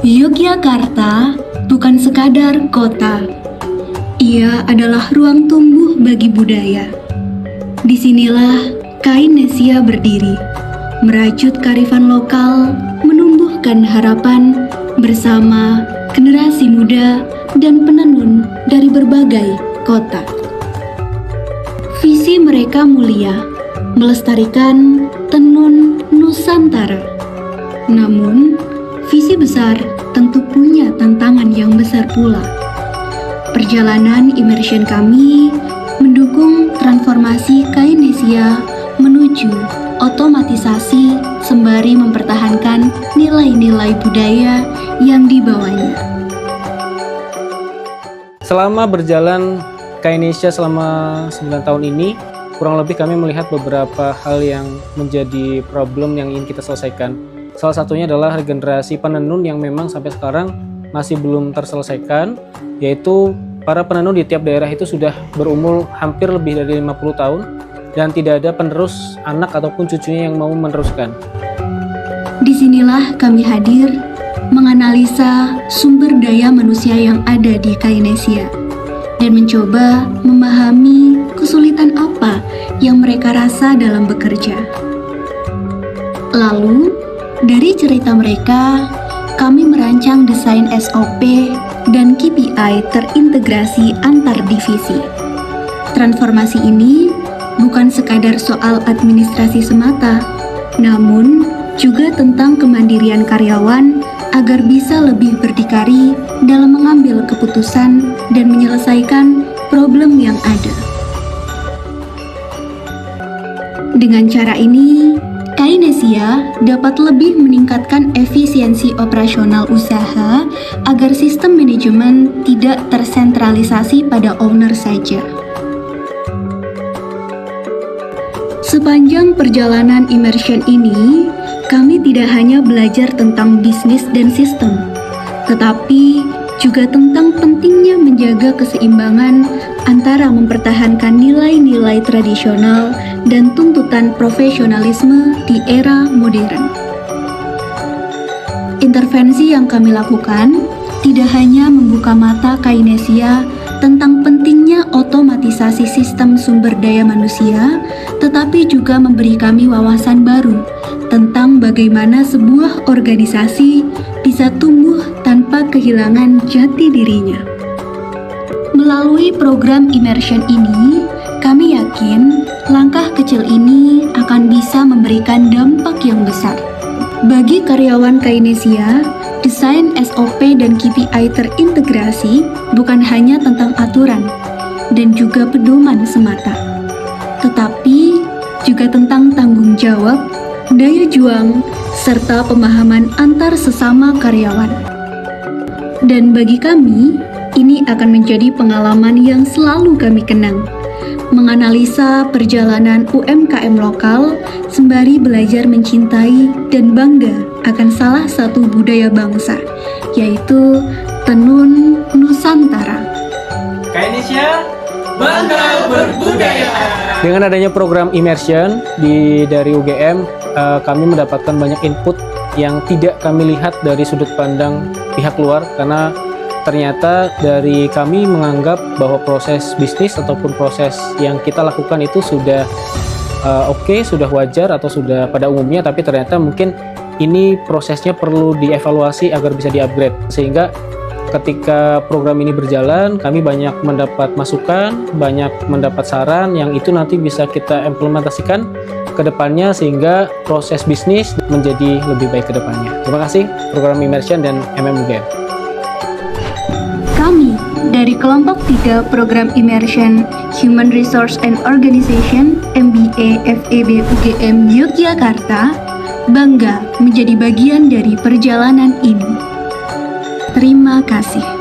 Yogyakarta bukan sekadar kota. Ia adalah ruang tumbuh bagi budaya. Disinilah Kainesia berdiri, merajut kearifan lokal, menumbuhkan harapan bersama generasi muda dan penenun dari berbagai kota. Visi mereka mulia, melestarikan tenun Nusantara. Namun, visi besar tentu punya tantangan yang besar pula. Perjalanan immersion kami mendukung transformasi Kainesia menuju otomatisasi sembari mempertahankan nilai-nilai budaya yang dibawanya. Selama berjalan Kainesia selama 9 tahun ini, kurang lebih kami melihat beberapa hal yang menjadi problem yang ingin kita selesaikan. Salah satunya adalah regenerasi penenun yang memang sampai sekarang masih belum terselesaikan, yaitu para penenun di tiap daerah itu sudah berumur hampir lebih dari 50 tahun dan tidak ada penerus anak ataupun cucunya yang mau meneruskan. Disinilah kami hadir menganalisa sumber daya manusia yang ada di Kainesia dan mencoba memahami kesulitan apa yang mereka rasa dalam bekerja. Lalu, dari cerita mereka, kami merancang desain SOP dan KPI terintegrasi antar divisi. Transformasi ini bukan sekadar soal administrasi semata, namun juga tentang kemandirian karyawan agar bisa lebih berdikari dalam mengambil keputusan dan menyelesaikan problem yang ada. Dengan cara ini, Kainesia dapat lebih meningkatkan efisiensi operasional usaha agar sistem manajemen tidak tersentralisasi pada owner saja. Sepanjang perjalanan immersion ini, kami tidak hanya belajar tentang bisnis dan sistem, tetapi juga tentang pentingnya menjaga keseimbangan antara mempertahankan nilai-nilai tradisional dan tuntutan profesionalisme di era modern. Intervensi yang kami lakukan tidak hanya membuka mata Kainesia tentang pentingnya otomatisasi sistem sumber daya manusia, tetapi juga memberi kami wawasan baru tentang bagaimana sebuah organisasi bisa tumbuh tanpa kehilangan jati dirinya. Melalui program immersion ini, kami yakin langkah kecil ini akan bisa memberikan dampak yang besar. Bagi karyawan Kainesia, desain SOP dan KPI terintegrasi bukan hanya tentang aturan dan juga pedoman semata, tetapi juga tentang tanggung jawab, daya juang, serta pemahaman antar sesama karyawan. Dan bagi kami, ini akan menjadi pengalaman yang selalu kami kenang, menganalisa perjalanan UMKM lokal sembari belajar mencintai dan bangga akan salah satu budaya bangsa, yaitu tenun Nusantara. Kainesia, bangga berbudaya. Dengan adanya program immersion dari UGM, kami mendapatkan banyak input yang tidak kami lihat dari sudut pandang pihak luar, karena ternyata dari kami menganggap bahwa proses bisnis ataupun proses yang kita lakukan itu sudah oke, sudah wajar atau sudah pada umumnya, tapi ternyata mungkin ini prosesnya perlu dievaluasi agar bisa di-upgrade. Sehingga ketika program ini berjalan, kami banyak mendapat masukan, banyak mendapat saran yang itu nanti bisa kita implementasikan ke depannya sehingga proses bisnis menjadi lebih baik ke depannya. Terima kasih program immersion dan MMUGM. Kami dari kelompok 3 program immersion Human Resource and Organization MBA FEB UGM Yogyakarta bangga menjadi bagian dari perjalanan ini. Terima kasih.